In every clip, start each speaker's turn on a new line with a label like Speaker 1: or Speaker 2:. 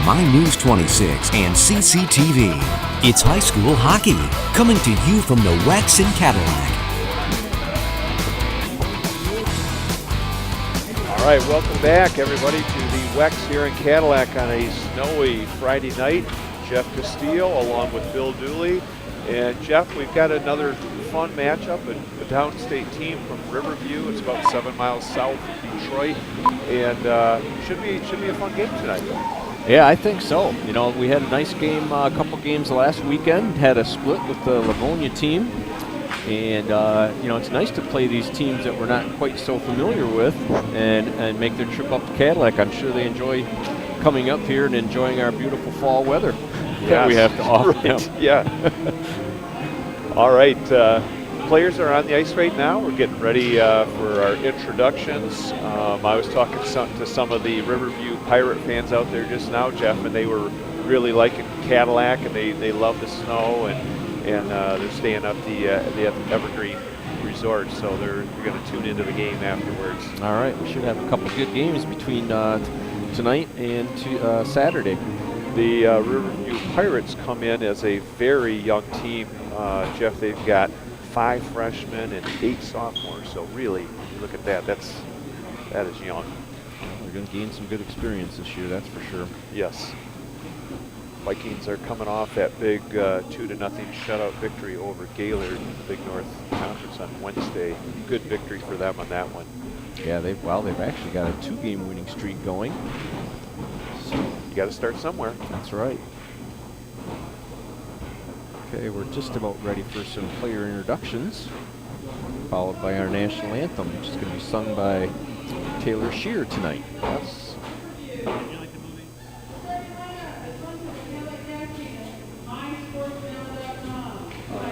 Speaker 1: My News 26 and CCTV. It's high school hockey, coming to you from the Wex in Cadillac.
Speaker 2: All right, welcome back, everybody, to the Wex here in Cadillac on a snowy Friday night. Jeff Castillo along with Bill Dooley. And Jeff, we've got another fun matchup, a downstate team from Riverview. It's about 7 miles south of Detroit, and should be a fun game tonight.
Speaker 3: Yeah, I think so. You know, we had a nice game, a couple games last weekend. Had a split with the Livonia team, and you know, it's nice to play these teams that we're not quite so familiar with, and make their trip up to Cadillac. I'm sure they enjoy coming up here and enjoying our beautiful fall weather that we have to offer them.
Speaker 2: Yeah. All right, players are on the ice right now. We're getting ready for our introductions. I was talking to some of the Riverview Pirate fans out there just now, Jeff, and they were really liking Cadillac, and they love the snow, and they're staying up the Evergreen Resort, so they're going to tune into the game afterwards.
Speaker 3: All right, we should have a couple good games between tonight and Saturday.
Speaker 2: The Riverview Pirates come in as a very young team. Jeff, they've got 5 freshmen and 8 sophomores, so really, look at that. That is young.
Speaker 3: Well, they're going to gain some good experience this year, that's for sure.
Speaker 2: Yes. Vikings are coming off that big 2-0 shutout victory over Gaylord in the Big North Conference on Wednesday. Good victory for them on that one.
Speaker 3: Yeah, they've actually got a 2-game winning streak going.
Speaker 2: So you got to start somewhere.
Speaker 3: That's right. Okay, we're just about ready for some player introductions, followed by our national anthem, which is going to be sung by Taylor Shear tonight.
Speaker 2: Yes. All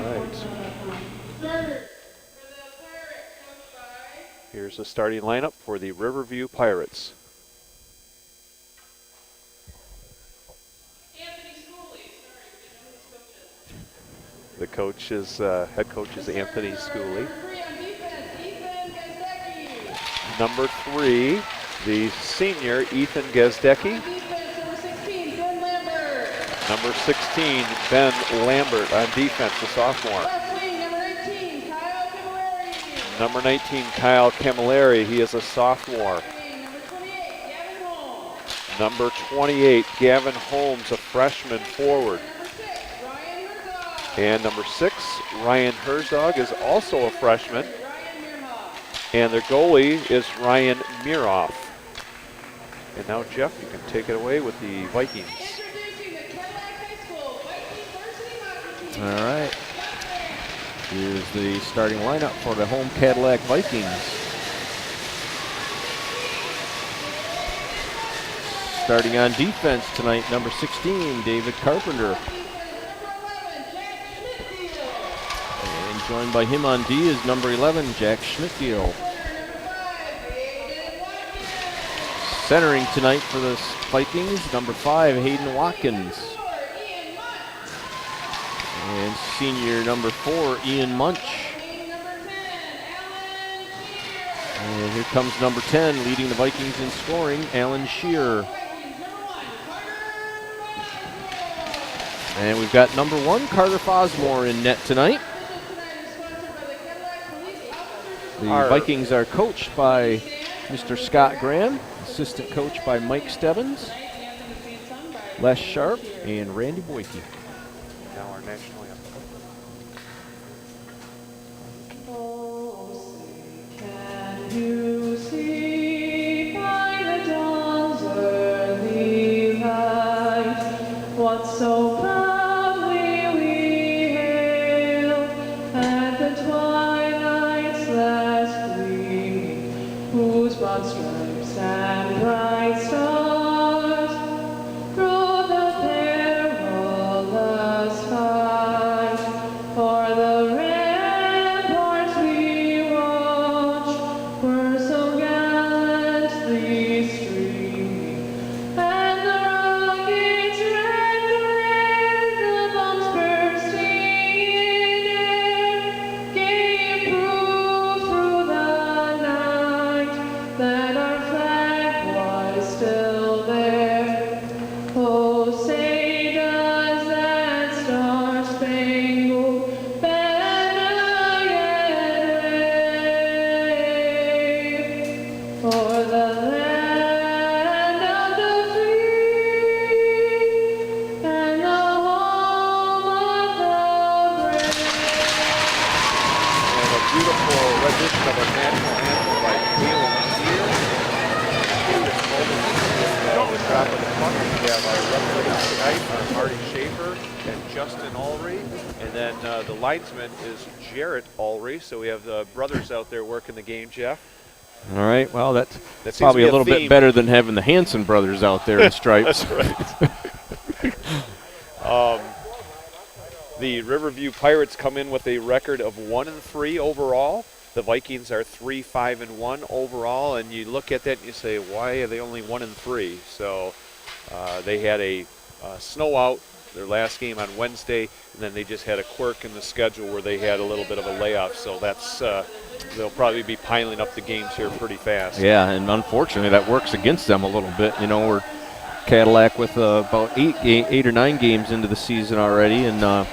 Speaker 2: right. Here's the starting lineup for the Riverview Pirates. The coach is head coach is Anthony Schooley. Number 3, the senior Ethan Gazdecki. Number 16, Ben Lambert on defense, the sophomore. Number 19, Kyle Camilleri. He is a sophomore. Number 28, Gavin Holmes, a freshman forward. And number 6, Ryan Herzog, is also a freshman. And their goalie is Ryan Miroff. And now, Jeff, you can take it away with the Vikings.
Speaker 3: All right. Here's the starting lineup for the home Cadillac Vikings. Starting on defense tonight, number 16, David Carpenter. And joined by him on D is number 11, Jack Schmidtgiel. Centering tonight for the Vikings, number 5, Hayden Watkins. And senior number 4, Ian Munch. And here comes number 10, leading the Vikings in scoring, Alan Shear. And we've got number 1, Carter Fosmore, in net tonight. The Vikings are coached by Mr. Scott Graham, assistant coach by Mike Stebbins, Les Sharp, and Randy Boyke.
Speaker 2: Now our national anthem.
Speaker 4: Can you see by the dawn's early light what so proudly we hailed at the twilight's last gleaming, whose broad stripes and bright stars drove the perilous fight?
Speaker 2: have our referees tonight are Marty Schaefer and Justin Ulrey. And then the linesman is Jarrett Ulrey. So we have the brothers out there working the game, Jeff.
Speaker 3: All right. Well, that's
Speaker 2: That seems
Speaker 3: probably
Speaker 2: to be
Speaker 3: a little
Speaker 2: theme.
Speaker 3: bit better than having the Hanson brothers out there in stripes.
Speaker 2: That's right. The Riverview Pirates come in with a record of 1-3 overall. The Vikings are 3-5-1 overall, and you look at that and you say, why are they only 1-3? So they had a snow out their last game on Wednesday, and then they just had a quirk in the schedule where they had a little bit of a layoff. So that's they'll probably be piling up the games here pretty fast.
Speaker 3: Yeah, and unfortunately that works against them a little bit. You know, we're Cadillac with about 8 or 9 games into the season already, and the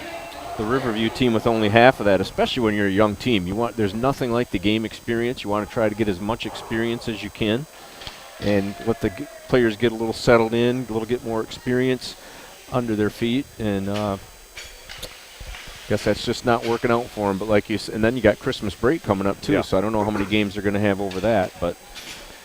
Speaker 3: Riverview team with only half of that, especially when you're a young team. There's nothing like the game experience. You want to try to get as much experience as you can and let the players get a little settled in, a little get more experience under their feet, and guess that's just not working out for them. But like you said, and then you got Christmas break coming up too,
Speaker 2: Yeah.
Speaker 3: so I don't know how many games they're going to have over that, but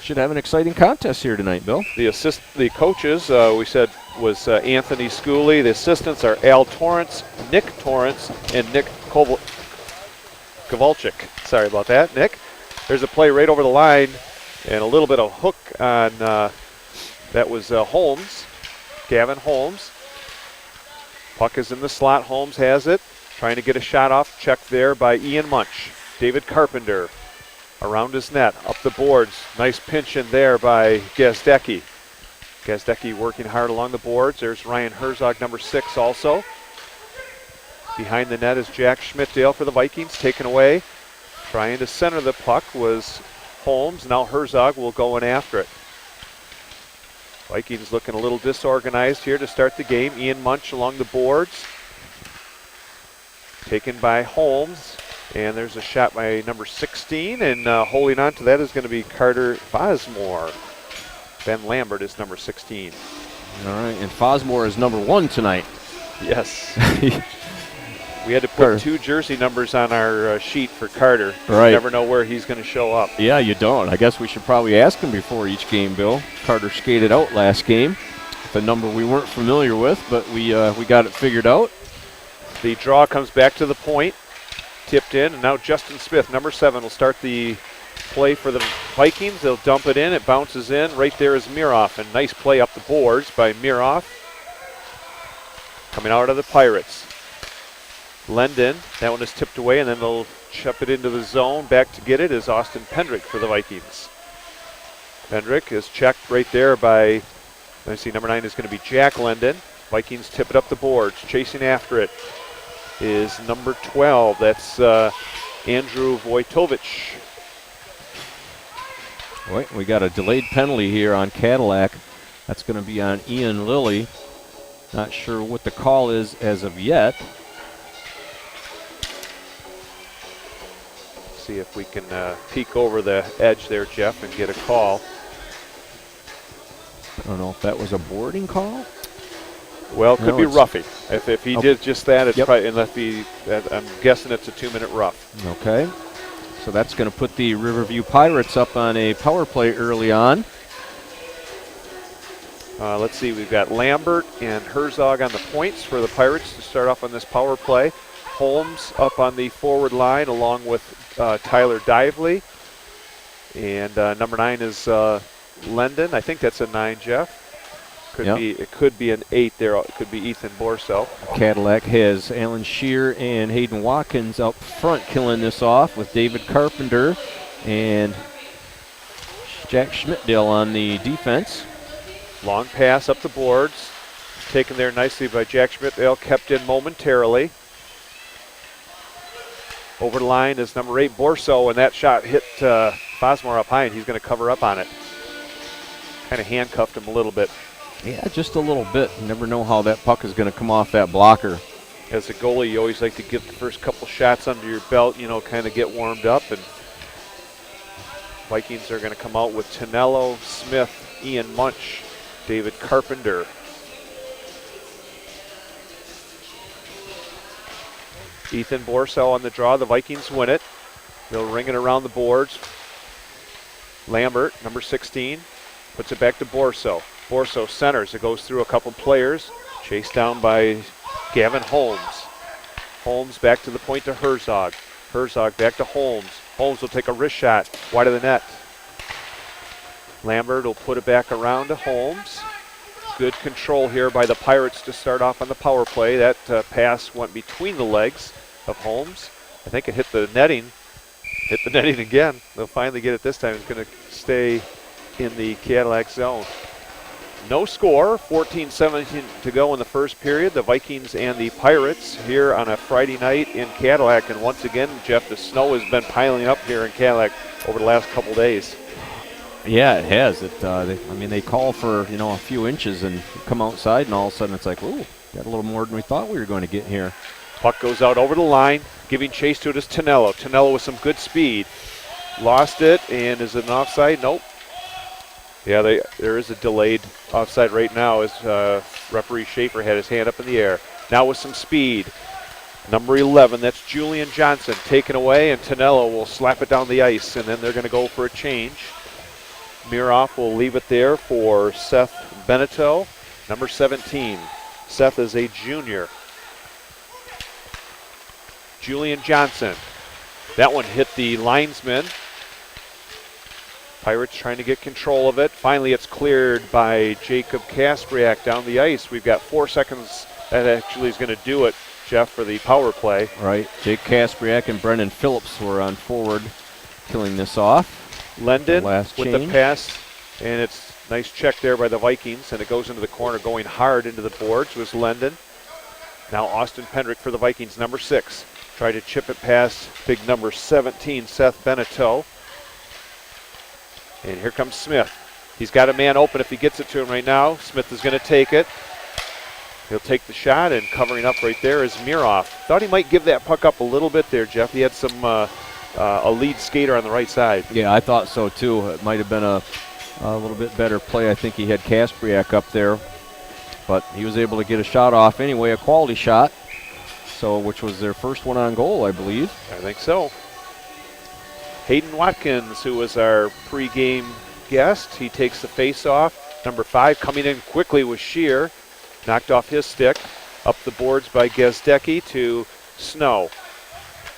Speaker 3: should have an exciting contest here tonight, Bill.
Speaker 2: The coaches, we said, was Anthony Schooley. The assistants are Al Torrance, Nick Torrance, and Nick Kowalczyk. Sorry about that, Nick. There's a play right over the line, and a little bit of hook on, that was Holmes, Gavin Holmes. Puck is in the slot. Holmes has it. Trying to get a shot off. Checked there by Ian Munch. David Carpenter around his net, up the boards. Nice pinch in there by Gazdecki. Gazdecki working hard along the boards. There's Ryan Herzog, number 6 also. Behind the net is Jack Schmidtdale for the Vikings, taken away. Trying to center the puck was Holmes. Now Herzog will go in after it. Vikings looking a little disorganized here to start the game. Ian Munch along the boards. Taken by Holmes. And there's a shot by number 16, and holding on to that is going to be Carter Fosmore. Ben Lambert is number 16.
Speaker 3: All right, and Fosmore is number 1 tonight.
Speaker 2: Yes. We had to put 2 jersey numbers on our sheet for Carter.
Speaker 3: Right.
Speaker 2: You never know where he's going to show up.
Speaker 3: Yeah, you don't. I guess we should probably ask him before each game, Bill. Carter skated out last game. The number we weren't familiar with, but we got it figured out.
Speaker 2: The draw comes back to the point. Tipped in, and now Justin Smith, number 7, will start the play for the Vikings. They'll dump it in. It bounces in. Right there is Miroff, and nice play up the boards by Miroff. Coming out of the Pirates. Lendon, that one is tipped away, and then they'll chip it into the zone. Back to get it is Austin Pendrick for the Vikings. Pendrick is checked right there by, let's see, number 9 is going to be Jack Lendon. Vikings tip it up the boards, chasing after it is number 12. That's Andrew Wojtovich.
Speaker 3: Wait, we got a delayed penalty here on Cadillac. That's going to be on Ian Lilly. Not sure what the call is as of yet.
Speaker 2: See if we can peek over the edge there, Jeff, and get a call.
Speaker 3: I don't know if that was a boarding call.
Speaker 2: Well, it could be roughing. If he did just that, it's probably, I'm guessing it's a 2-minute rough.
Speaker 3: Okay. So that's going to put the Riverview Pirates up on a power play early on.
Speaker 2: Let's see, we've got Lambert and Herzog on the points for the Pirates to start off on this power play. Holmes up on the forward line along with Tyler Dively. And number 9 is Lendon. I think that's a 9, Jeff. It could be an 8 there. It could be Ethan Borso.
Speaker 3: Cadillac has Alan Shear and Hayden Watkins up front killing this off with David Carpenter and Jack Schmidtdale on the defense.
Speaker 2: Long pass up the boards. Taken there nicely by Jack Schmidtdale. Kept in momentarily. Over the line is number 8, Borso, and that shot hit Fosmore up high, and he's going to cover up on it. Kind of handcuffed him a little bit.
Speaker 3: Yeah, just a little bit. You never know how that puck is going to come off that blocker.
Speaker 2: As a goalie, you always like to get the first couple shots under your belt, kind of get warmed up. And Vikings are going to come out with Tonello, Smith, Ian Munch, David Carpenter. Ethan Borso on the draw. The Vikings win it. They'll ring it around the boards. Lambert, number 16, puts it back to Borso. Borso centers. It goes through a couple players. Chased down by Gavin Holmes. Holmes back to the point to Herzog. Herzog back to Holmes. Holmes will take a wrist shot wide of the net. Lambert will put it back around to Holmes. Good control here by the Pirates to start off on the power play. That pass went between the legs of Holmes. I think it hit the netting. Hit the netting again. They'll finally get it this time. It's going to stay in the Cadillac zone. No score, 14-17 to go in the first period. The Vikings and the Pirates here on a Friday night in Cadillac. And once again, Jeff, the snow has been piling up here in Cadillac over the last couple days.
Speaker 3: Yeah, it has. They call for, a few inches and come outside, and all of a sudden it's like, ooh, got a little more than we thought we were going to get here.
Speaker 2: Puck goes out over the line. Giving chase to it is Tonello. Tonello with some good speed. Lost it, and is it an offside? Nope. Yeah, there is a delayed offside right now as referee Schaefer had his hand up in the air. Now with some speed. Number 11, that's Julian Johnson, taken away, and Tonello will slap it down the ice, and then they're going to go for a change. Miroff will leave it there for Seth Beneteau, number 17. Seth is a junior. Julian Johnson. That one hit the linesman. Pirates trying to get control of it. Finally, it's cleared by Jacob Kaspriak down the ice. We've got 4 seconds. That actually is going to do it, Jeff, for the power play.
Speaker 3: Right. Jake Kaspriak and Brendan Phillips were on forward, killing this off.
Speaker 2: Lendon
Speaker 3: with
Speaker 2: the pass, and it's nice check there by the Vikings, and it goes into the corner, going hard into the boards was Lendon. Now Austin Pendrick for the Vikings, number 6. Tried to chip it past big number 17, Seth Beneteau. And here comes Smith. He's got a man open if he gets it to him right now. Smith is going to take it. He'll take the shot, and covering up right there is Miroff. Thought he might give that puck up a little bit there, Jeff. He had some a lead skater on the right side.
Speaker 3: Yeah, I thought so too. It might have been a little bit better play. I think he had Kaspriak up there, but he was able to get a shot off anyway, a quality shot. So, which was their first one on goal, I believe.
Speaker 2: I think so. Hayden Watkins, who was our pregame guest, he takes the face-off. Number 5 coming in quickly with Shear. Knocked off his stick. Up the boards by Gazdecki to Snow.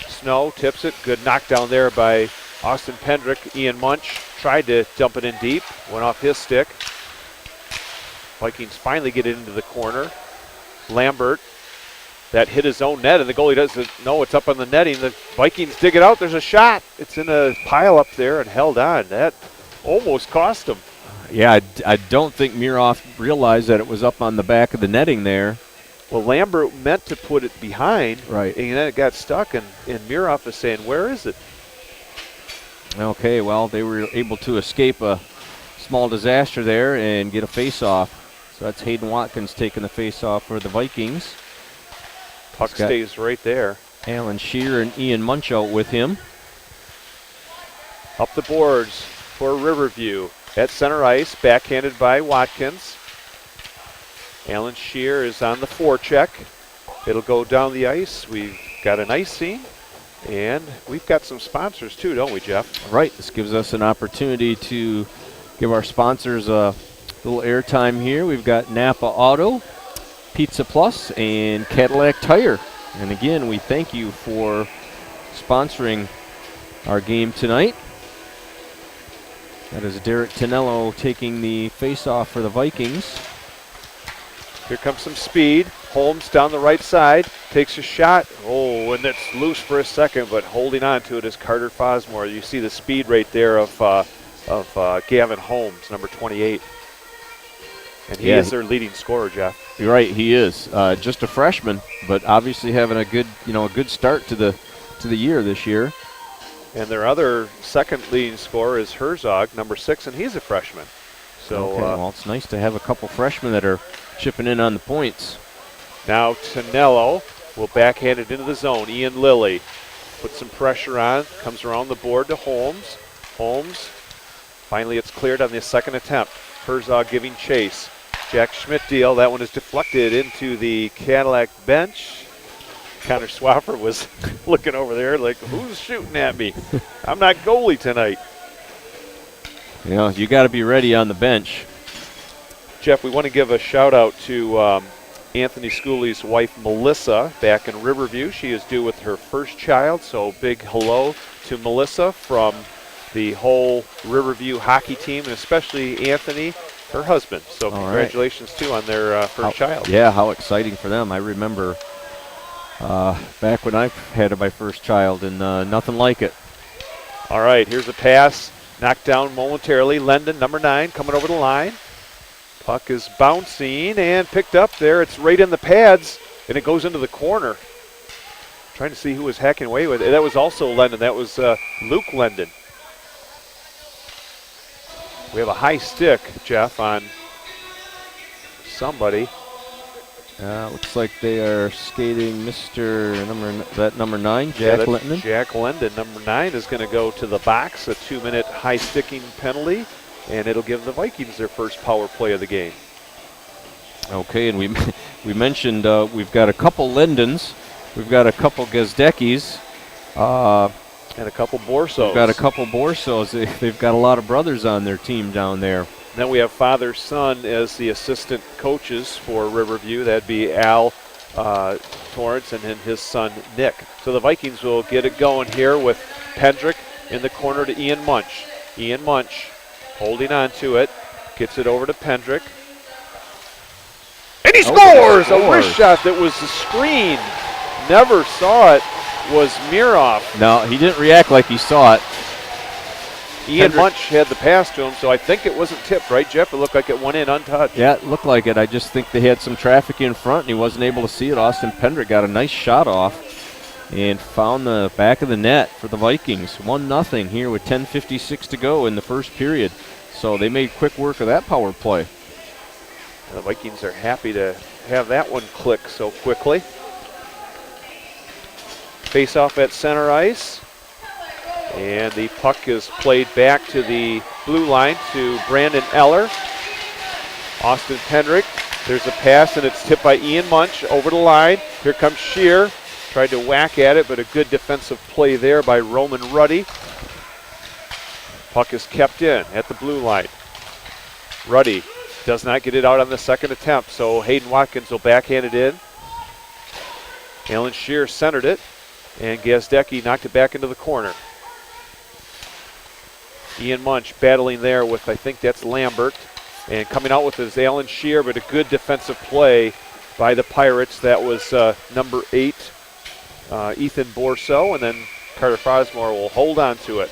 Speaker 2: Snow tips it. Good knockdown there by Austin Pendrick. Ian Munch tried to dump it in deep. Went off his stick. Vikings finally get it into the corner. Lambert. That hit his own net, and the goalie doesn't know it's up on the netting. The Vikings dig it out. There's a shot. It's in a pile up there and held on. That almost cost him.
Speaker 3: Yeah, I don't think Miroff realized that it was up on the back of the netting there.
Speaker 2: Well, Lambert meant to put it behind,
Speaker 3: right,
Speaker 2: and then it got stuck, and Miroff is saying, where is it?
Speaker 3: Okay, well, they were able to escape a small disaster there and get a face-off. So that's Hayden Watkins taking the face-off for the Vikings.
Speaker 2: Puck stays right there.
Speaker 3: Alan Shear and Ian Munch out with him.
Speaker 2: Up the boards for Riverview. At center ice, backhanded by Watkins. Alan Shear is on the forecheck. It'll go down the ice. We've got an ice scene, and we've got some sponsors too, don't we, Jeff?
Speaker 3: Right. This gives us an opportunity to give our sponsors a little airtime here. We've got Napa Auto, Pizza Plus, and Cadillac Tire. And again, we thank you for sponsoring our game tonight. That is Derek Tonello taking the face-off for the Vikings.
Speaker 2: Here comes some speed. Holmes down the right side, takes a shot. Oh, and it's loose for a second, but holding on to it is Carter Fosmore. You see the speed right there of Gavin Holmes, number 28. And he is their leading scorer, Jeff.
Speaker 3: You're right, he is. Just a freshman, but obviously having a good start to the year this year.
Speaker 2: And their other second leading scorer is Herzog, number 6, and he's a freshman. So,
Speaker 3: okay, well, it's nice to have a couple freshmen that are chipping in on the points.
Speaker 2: Now Tonello will backhand it into the zone. Ian Lilly puts some pressure on, comes around the board to Holmes. Holmes, finally it's cleared on the second attempt. Herzog giving chase. Jack Schmidt deal. That one is deflected into the Cadillac bench. Connor Swaffer was looking over there like, who's shooting at me? I'm not goalie tonight.
Speaker 3: You got to be ready on the bench.
Speaker 2: Jeff, we want to give a shout out to Anthony Schooley's wife, Melissa, back in Riverview. She is due with her first child, so big hello to Melissa from the whole Riverview hockey team, and especially Anthony, her husband. So congratulations, too, on their first child.
Speaker 3: Yeah, how exciting for them. I remember back when I had my first child, and nothing like it.
Speaker 2: All right, here's a pass, knocked down momentarily. Lendon, number 9, coming over the line. Puck is bouncing and picked up there. It's right in the pads, and it goes into the corner. Trying to see who was hacking away with it. That was also Lendon. That was Luke Lendon. We have a high stick, Jeff, on somebody.
Speaker 3: Looks like they are skating number 9, Jack Lendon.
Speaker 2: Jack Lendon, number 9, is going to go to the box. A 2-minute high sticking penalty. And it'll give the Vikings their first power play of the game.
Speaker 3: Okay, and we mentioned we've got a couple Lendons, we've got a couple Gazdecki's,
Speaker 2: and a couple Borsos.
Speaker 3: We've got a couple Borsos. They've got a lot of brothers on their team down there.
Speaker 2: Then we have father-son as the assistant coaches for Riverview. That'd be Al Torrance and then his son Nick. So the Vikings will get it going here with Pendrick in the corner to Ian Munch. Ian Munch holding on to it, gets it over to Pendrick. And he scores! A wrist shot that was the screen. Never saw it, was Miroff.
Speaker 3: No, he didn't react like he saw it.
Speaker 2: Ian Munch had the pass to him, so I think it wasn't tipped, right, Jeff? It looked like it went in untouched.
Speaker 3: Yeah, it looked like it. I just think they had some traffic in front, and he wasn't able to see it. Austin Pendrick got a nice shot off and found the back of the net for the Vikings. 1-0 here with 10:56 to go in the first period. So they made quick work of that power play.
Speaker 2: The Vikings are happy to have that one click so quickly. Face off at center ice. And the puck is played back to the blue line to Brandon Eller. Austin Pendrick. There's a pass, and it's tipped by Ian Munch over the line. Here comes Shear. Tried to whack at it, but a good defensive play there by Roman Ruddy. Puck is kept in at the blue line. Ruddy does not get it out on the second attempt, so Hayden Watkins will backhand it in. Alan Shear centered it, and Gazdecki knocked it back into the corner. Ian Munch battling there with, I think that's Lambert, and coming out with his Alan Shear, but a good defensive play by the Pirates. That was number 8, Ethan Borso, and then Carter Frosmore will hold on to it.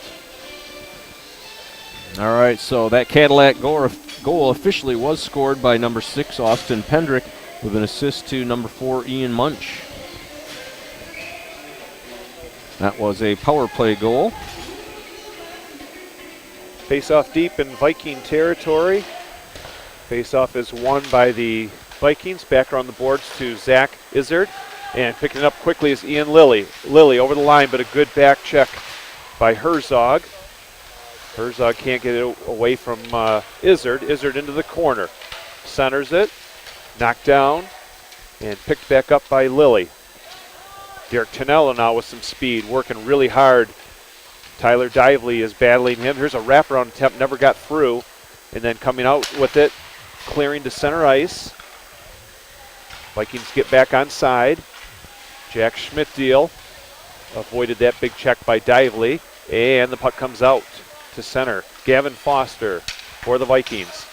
Speaker 3: All right, so that Cadillac goal officially was scored by number 6, Austin Pendrick, with an assist to number 4, Ian Munch. That was a power play goal.
Speaker 2: Face-off deep in Viking territory. Face-off is won by the Vikings. Back around the boards to Zach Izzard. And picking it up quickly is Ian Lilly. Lilly over the line, but a good back check by Herzog. Herzog can't get it away from Izzard. Izzard into the corner. Centers it. Knocked down. And picked back up by Lilly. Derek Tonello now with some speed, working really hard. Tyler Dively is battling him. Here's a wraparound attempt, never got through. And then coming out with it, clearing to center ice. Vikings get back on side. Jack Schmidt-Deal avoided that big check by Dively. And the puck comes out to center. Gavin Foster for the Vikings.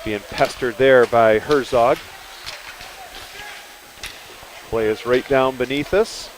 Speaker 2: Being pestered there by Herzog. Play is right down beneath us.